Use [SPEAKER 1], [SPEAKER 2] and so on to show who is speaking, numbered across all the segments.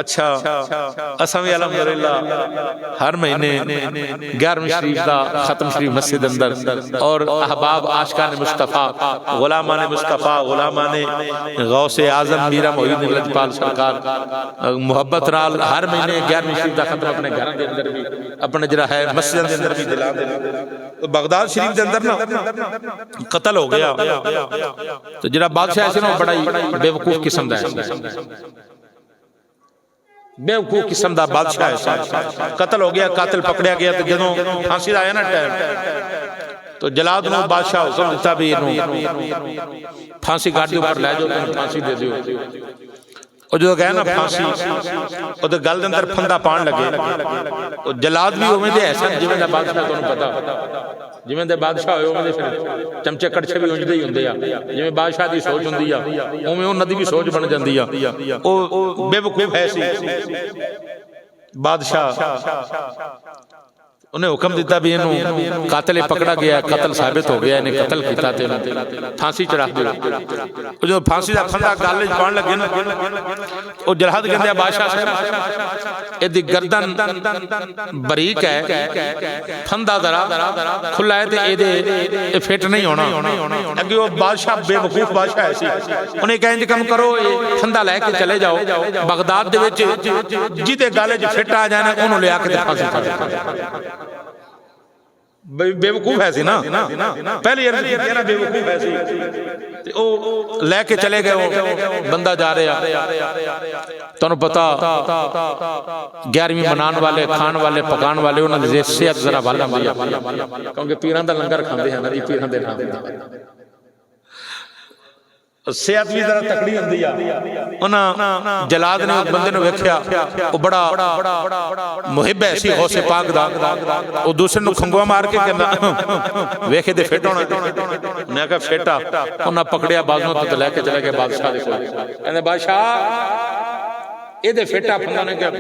[SPEAKER 1] अच्छा असां भी अल्हम्दुलिल्लाह हर महीने 11वीं शरीफ का खत्म शरीफ मस्जिद अंदर और अहबाब आशिकान मुस्तफ़ा गुलामान मुस्तफ़ा गुलामान गौसे आज़म मीरा मोइनुद्दीन लजपाल सरकार मुहब्बत नाल हर महीने 11वीं शरीफ का खत्म अपने घर के अंदर भी अपने जरा है मस्जिद के अंदर भी दिला देना। बगदाद शरीफ के अंदर ना कत्ल हो गया तो जरा बादशाह है ना बड़ा ही बेवकूफ किस्म का है, बेवकूफ किस्म का बादशाह है। कत्ल हो गया, कातिल पकड़िया गया तो जो फांसी आया ना टाइम तो जलाद नूं बादशाह हुक्म दिता भी इहनूं फांसी गाड़ी ऊपर लै जाओ, तुम फांसी दे दिओ। और जो गया ना फांसी वो गल अंदर फंदा पान लगे। जलाद भी उवें दे ऐसा जिवें दा बादशाह तुहानूं पता जिवें दे बादशाह होए उवें दे फिर चमचे कड़छे भी उंजदे ही हुंदे आ, जिवें बादशाह दी सोच हुंदी आ उवें उन्हां दी भी सोच बन जांदी आ। ओ बेवकूफ है सी बादशाह, उन्हें हुक्म दिता भी इन्हूं कातिल पकड़ा गया, कत्ल साबित हो गया, इन्हें कत्ल किया ते फांसी चढ़ा दो। जो फांसी का फंदा गल च पान लगे ना वो जलाद कहंदे बादशाह साहब इहदी गर्दन बरीक है, फंदा जरा खुला है ते इहदे फिट नहीं होना। अगे वो बादशाह बेवकूफ बादशाह है सी, उन्हें कहा इंज कम करो फंदा लैके चले जाओ बगदाद दे विच जिहदे गल च फिट आ जाए ना उन्होंने लिया के फांसी चढ़ा दो। बेवकूफ है सी ना पहले ना बेवकूफ है सी ओ लेके चले गए। वो बंदा जा रहा तुहानूं पता 11वीं मनाने वाले खान वाले पकान वाले उन्होंने सेहत जरा वाला क्योंकि पीरां दा लंगर खांदे हैं ना जी, पीरां दे नाम सेहत भी जरा तकड़ी होंदी आ। उन्हां जलाद ने बंदे नूं वेख्या वो बड़ा मुहिब है सी गौसे पाक दा, वो दूसरे नूं खंगवा मार के कहंदा वेखे ते फिट होना, मैं कहा फिट आ। उन्हां पकड़िया बाजू तो लेके चले गए बादशाह दे कोल, कहंदे बादशाह इहदे फिट आ, फंदा ने कहा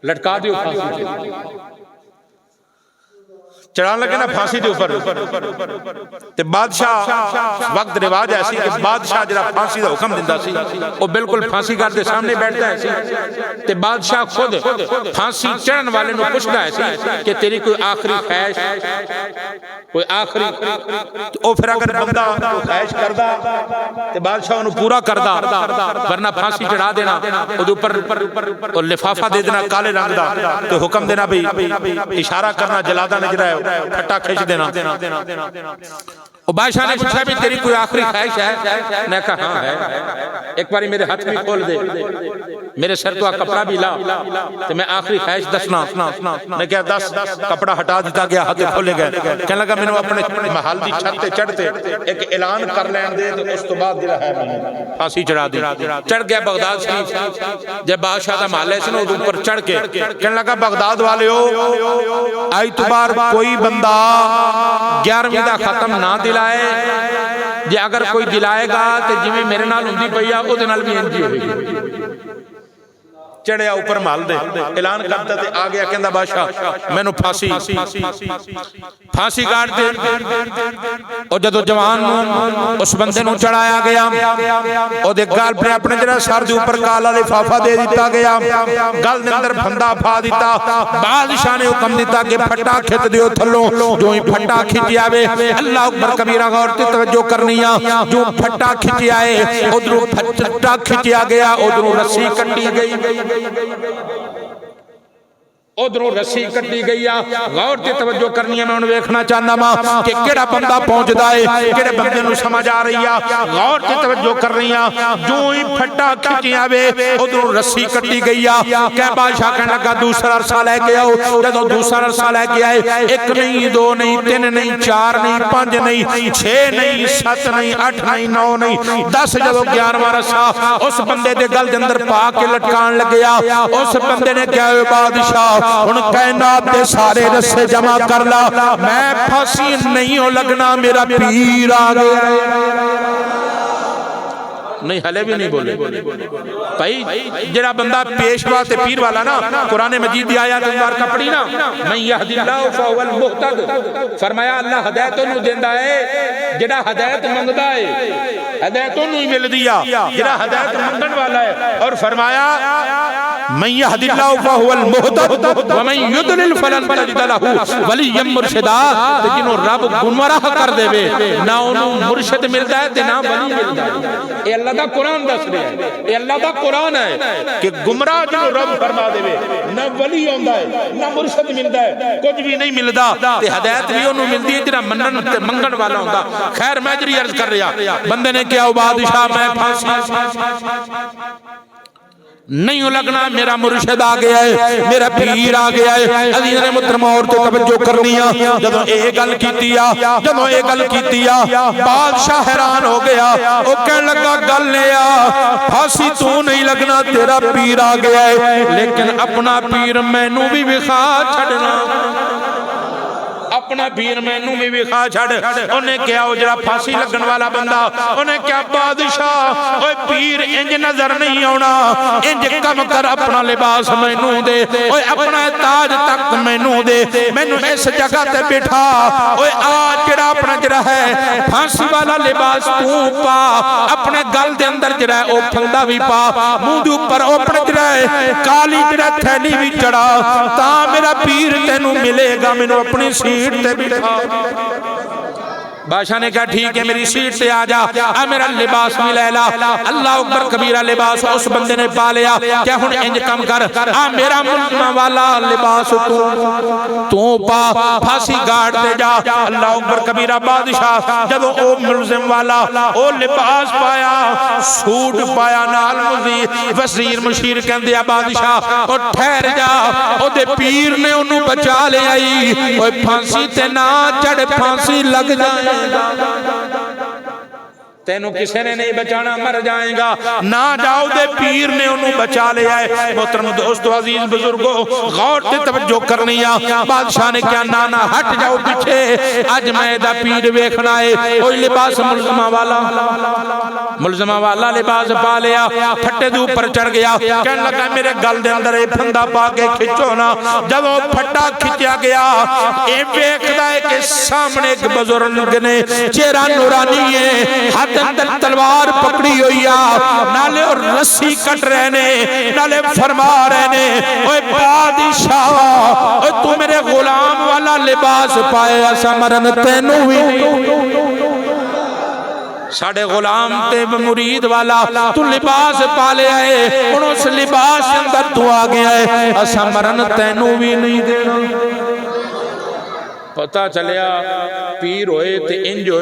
[SPEAKER 1] लटका दिओ फांसी ते चढ़ान लगे ना फांसी के ऊपर ते बादशाह वक्त रिवाज ऐसी कि बादशाह जरा फांसी का हुक्म दिंदा सी वो बिल्कुल फांसी घर के सामने बैठता है ते बादशाह खुद फांसी चढ़न वाले नूं पुछदा है कि तेरी कोई आखिरी ख्वाहिश कोई आखिरी ओ फिर अगर बंदा ख्वाहिश करदा ते बादशाह उन्हें पूरा करदा वरना फांसी चढ़ा देना उहदे ऊपर लिफाफा दे देना काले रंग दा ते हुक्म देना भी इशारा करना जलादा ने जरा फट्टा खींच देना। बादशाह ने पूछा भी तेरी कोई आखिरी ख्वाहिश है? मैं कहा हाँ है, एक बार मेरे हाथ में खोल दे, मेरे सर तो कपड़ा भी ला तो मैं आखिरी ख्वाहिश दसना। मैं क्या दस, कपड़ा हटा दिया गया, हाथ खोले गए। कहने लगा मैंने अपने महल की छत पे चढ़ते एक ऐलान कर लैन दे तो उस तो बाद जो है फांसी चढ़ा दी। चढ़ गया बगदाद शरीफ, जब बादशाह का महल है ऊपर चढ़ के कहने लगा बगदाद वाले हो आई तुबार कोई बंदा 11वीं का खत्म ना दिलाए जे अगर कोई दिलाएगा तो जिवें मेरे नाल हुंदी पई आ ओदे नाल भी इंज ही होएगी। चढ़िया ऊपर महल दे ऐलान करता ते आ गया कहंदा बादशाह मैनू फांसी काट दे। और जदों जवान उस बंदे नू चढ़ाया गया ओदे गल पे अपने जरा सर दे ऊपर काला लिफाफा दे दिता गया, गल दे अंदर फंदा पा दिता। बादशाह ने हुक्म दिता कि फट्टा खिच दियो थल्लों, जो ही फट्टा खिच आवे अल्लाह अकबर कबीरा गौर ते तवज्जो करनी आ। जो फट्टा खिच आए उधरों फट्टा खिंचा गया, उधरों रस्सी कट्टी गई, उधरों रस्सी कट्टी गई। गौर से तवज्जो करनी है, मैं उन्हें देखना चाहना वा कि केड़ा बंदा पहुंचता है, केड़े बंदे नूं समझ आ रही है। गौर से तवज्जो कर रही है। जो ही फट्टा खिंचिया वे उधरों रस्सी कट्टी गई। क्या बादशाह कहने लगा दूसरा रस्सा लेके आओ। जदों दूसरा रस्सा लेके आए, एक नहीं, दो नहीं, तीन नहीं, चार नहीं, पांच नहीं, 6 नहीं, 7 नहीं, 8 नहीं, 9 नहीं, 10 जदों 11वां रस्सा उस बंदे दे गल दे अंदर पा के लटकान लग्या, उस बंदे ने कहा बादशाह हुण कायनात दे सारे रस्से जमा कर ला, मैं फांसी नहीं हो लगना, मेरा पीर आ गया। नहीं हले भी नहीं बोले भाई। जरा बंदा पेशवा ते पीर वाला ना कुरान मजीद दी आयत मुबारक का पढ़ी ना, मैं यहदिल्लाहु फहुवल मुहतद, फरमाया अल्लाह हिदायत ओनू देंदा है जेड़ा हिदायत मंगदा है, हिदायत ओनू ही मिलदी आ जेड़ा हिदायत मंगण वाला है। और फरमाया मन यहदिल्लाहु फहुवल मुहतद व मन युद्लिल फलन तजिद लहू वलिय्यम मुर्शिदा। जिन्हों रब गुमराह कर देवे ना उन्होंने मुर्शिद मिलता है ते ना वली मिलता है। ये अल्लाह दा कुरान दस रहा है, ये अल्लाह दा कुरान है कि गुमराह जिन्हों रब फरमा देवे ना वली आंदा है ना मुर्शिद मिलता है, कुछ भी नहीं मिलता ते हदायत भी उन्होंने मिलती है जिहड़ा मनन ते मंगण वाला होंदा। खैर मैं जी अर्ज कर रहा, बंदे ने क्या बादशाह मैं फांसी नहीं लगना, मेरा मुर्शिद आ गया है, मेरा पीर आ गया है। अजीज़ ने मुहतरम और तो तवज्जो करनी है। जदों ये गल कीती आ, जदों ये गल कीती आ, बादशाह हैरान हो गया। वो कहने लगा गल आ फांसी तू नहीं लगना, तेरा पीर आ गया है, लेकिन अपना पीर मैनू भी विखा छड़ना, अपना पीर मैनू भी विखा छड़। उन्हें क्या जरा फांसी लगन वाला बंदा, उन्हें क्या बादशाह ओए पीर इंज नजर नहीं आना, इंज कम कर अपना लिबास मैनू दे, ओए अपना ताज तख्त मैनू दे, मैनू इस जगह ते बिठा, ओए आ जरा अपना जरा है फांसी वाला लिबास तू पा, अपने गल दे अंदर जरा है ओ फंदा भी पा, मुंह दे ऊपर अपने जरा है काली जरा थैली भी चढ़ा, ता मेरा पीर तेनू मिलेगा, मैनू अपनी सीट ते बिठा। बादशाह ने कहा ठीक है मेरी सीट से आ जा, आ मेरा लिबास भी ले ला। अल्लाह अकबर कबीरा लिबास उस बंदे ने पा लिया। क्या हुन इंज कम कर, आ मेरा मुल्ज़िम वाला लिबास तू पा, फांसी गाड़ दे जा। अल्लाह अकबर कबीरा बादशाह जब ओ मुल्ज़िम वाला ओ लिबास पाया, सूट पाया, नाल वज़ीर मुशीर कहंदे आ बादशाह ओ ठहर जा, ओदे पीर ने ओनू बचा ले आई, ओए फांसी ते ना चढ़, फांसी लग जाए, तेनू किसी ने नहीं बचाना, मर जाएगा। ना जाओ दे पीर ने उन्हें बचा लिया है। मोहतरम दोस्तों अजीज बुजुर्गो गौर से तवज्जो करनी है। बादशाह ने क्या नाना हट जाओ पीछे, अज मैं दा पीर वेखना है। कोई लिबास मुल्ज़िमा वाला लिबास पा लिया, फट्टे दे ऊपर चढ़ गया, कहने लगा मेरे गल दे अंदर ये फंदा पा के खिंचो ना। जब वो फट्टा खिंचा गया, ये वेखदा है कि सामने एक बुजुर्ग ने, चेहरा नूरानी है, तलवार पकड़ी हुई आ, नाले और रस्सी कट रहे ने, नाले फरमा रहे ने ओए बादशाह ओए तू मेरे गुलाम वाला लिबास पाया, समरन तेनू भी साढ़े गुलाम ते मुरीद वाला तू लिबास पा लिया है, हुण उस लिबास अंदर तू आ गया है, असा मरन तेनू भी नहीं देना। पता चलिया पीर होए ते इंज